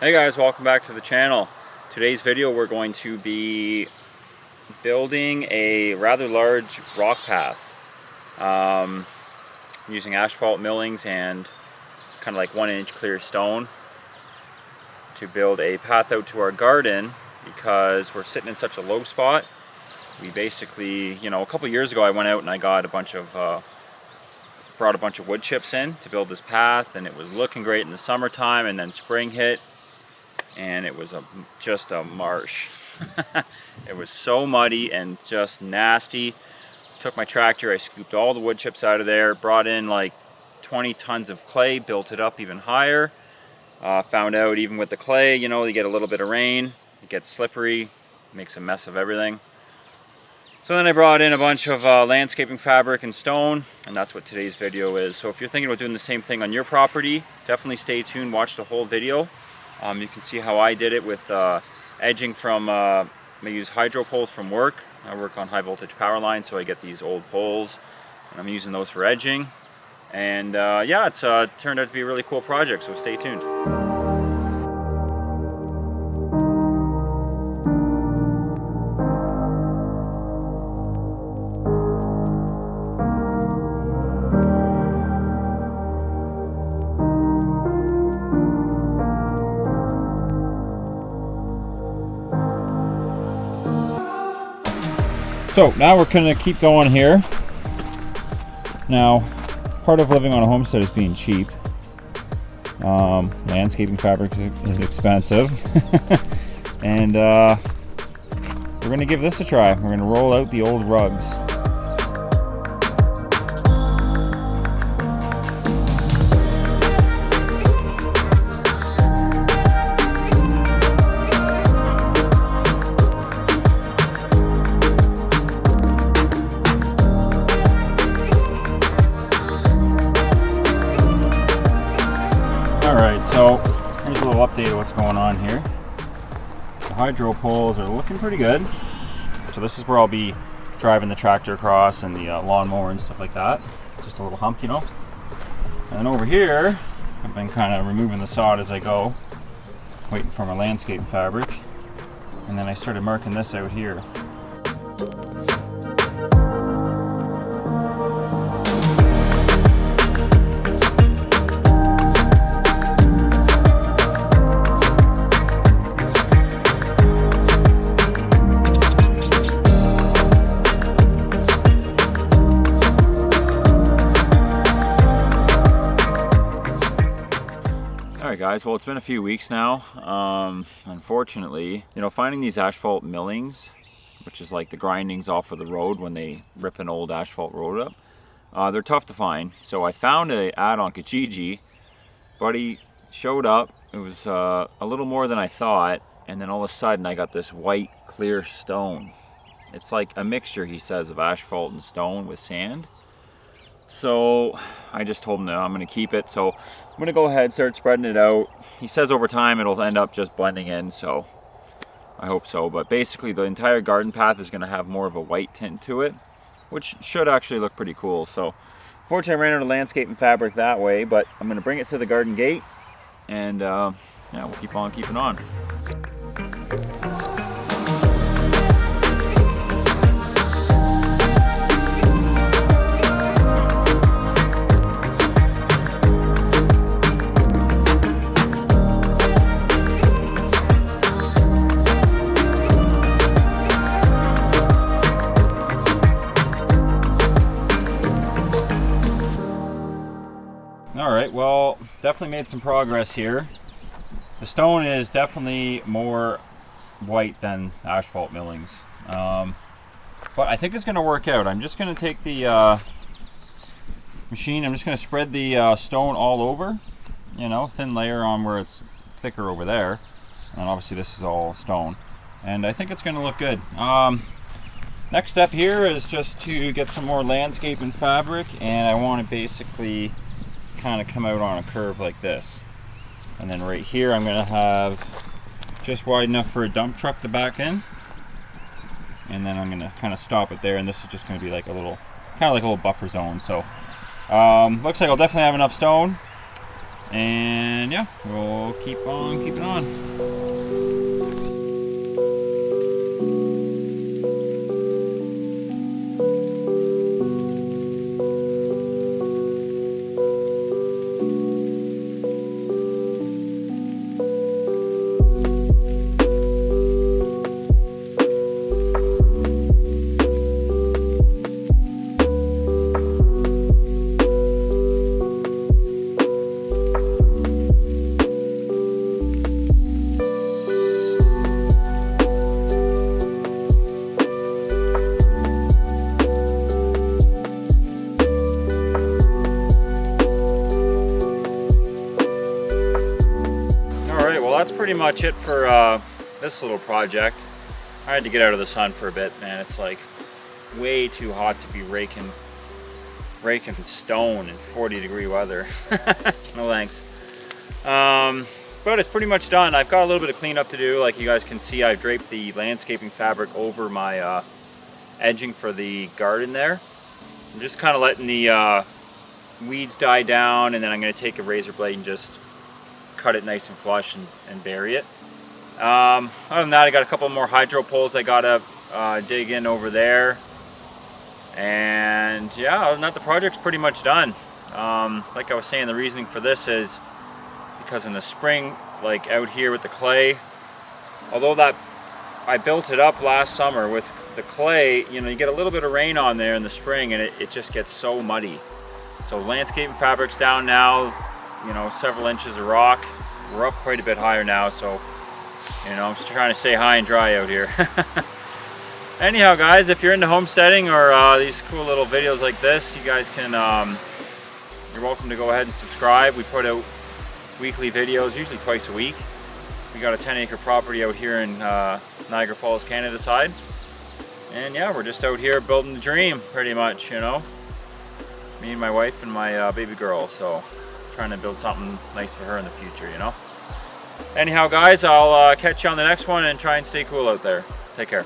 Hey guys, welcome back to the channel. Today's video we're going to be building a rather large rock path using asphalt millings and kind of like 1-inch clear stone to build a path out to our garden because we're sitting in such a low spot. We basically, a couple years ago I went out and I got brought a bunch of wood chips in to build this path, and it was looking great in the summertime, and then spring hit and it was just a marsh. It was so muddy and just nasty. Took my tractor, I scooped all the wood chips out of there, brought in like 20 tons of clay, built it up even higher. Found out even with the clay, you get a little bit of rain, it gets slippery, makes a mess of everything. So then I brought in a bunch of landscaping fabric and stone, and that's what today's video is. So if you're thinking about doing the same thing on your property, definitely stay tuned, watch the whole video. You can see how I did it with edging from, I use hydro poles from work. I work on high voltage power lines, so I get these old poles and I'm using those for edging. And yeah, it's turned out to be a really cool project, so stay tuned. So now we're going to keep going here. Now, part of living on a homestead is being cheap. Landscaping fabric is expensive. And we're going to give this a try. We're going to roll out the old rugs. Alright, so here's a little update of what's going on here. The hydro poles are looking pretty good. So this is where I'll be driving the tractor across and the lawnmower and stuff like that. Just a little hump, And then over here, I've been kind of removing the sod as I go, waiting for my landscape fabric. And then I started marking this out here. Alright guys, well it's been a few weeks now. Unfortunately, finding these asphalt millings, which is like the grindings off of the road when they rip an old asphalt road up, they're tough to find. So I found an ad on Kijiji. Buddy showed up, it was a little more than I thought, and then all of a sudden I got this white clear stone. It's like a mixture, he says, of asphalt and stone with sand. So I just told him that I'm going to keep it, so I'm going to go ahead, start spreading it out. He says over time it'll end up just blending in, so I hope so. But basically the entire garden path is going to have more of a white tint to it, which should actually look pretty cool. So fortunately I ran out of landscaping fabric that way, but I'm going to bring it to the garden gate, and yeah, we'll keep on keeping on. Alright, well, definitely made some progress here. The stone is definitely more white than asphalt millings. But I think it's going to work out. I'm just going to take the machine, I'm just going to spread the stone all over, thin layer on where it's thicker over there. And obviously this is all stone. And I think it's going to look good. Next step here is just to get some more landscaping fabric, and I want to basically kind of come out on a curve like this. And then right here I'm going to have just wide enough for a dump truck to back in, and then I'm going to kind of stop it there, and this is just going to be like a little, kind of like a little buffer zone. So looks like I'll definitely have enough stone. And yeah, we'll keep on keeping on. That's pretty much it for this little project. I had to get out of the sun for a bit, man. It's like way too hot to be raking stone in 40-degree weather. No thanks. But it's pretty much done. I've got a little bit of cleanup to do. Like you guys can see, I've draped the landscaping fabric over my edging for the garden there. I'm just kind of letting the weeds die down, and then I'm going to take a razor blade and just cut it nice and flush and bury it. Other than that, I got a couple more hydro poles I gotta dig in over there. And yeah, other than that, the project's pretty much done. Like I was saying, the reasoning for this is because in the spring, like out here with the clay, although that I built it up last summer with the clay, you know, you get a little bit of rain on there in the spring and it just gets so muddy. So landscaping fabric's down now, you know, several inches of rock. We're up quite a bit higher now, so you know, I'm just trying to stay high and dry out here. Anyhow, guys, if you're into homesteading or these cool little videos like this, you guys can, you're welcome to go ahead and subscribe. We put out weekly videos, usually twice a week. We got a 10-acre property out here in Niagara Falls, Canada side. And yeah, we're just out here building the dream, pretty much, you know. Me and my wife and my baby girl, so trying to build something nice for her in the future, you know. Anyhow, guys, I'll catch you on the next one and try and stay cool out there. Take care.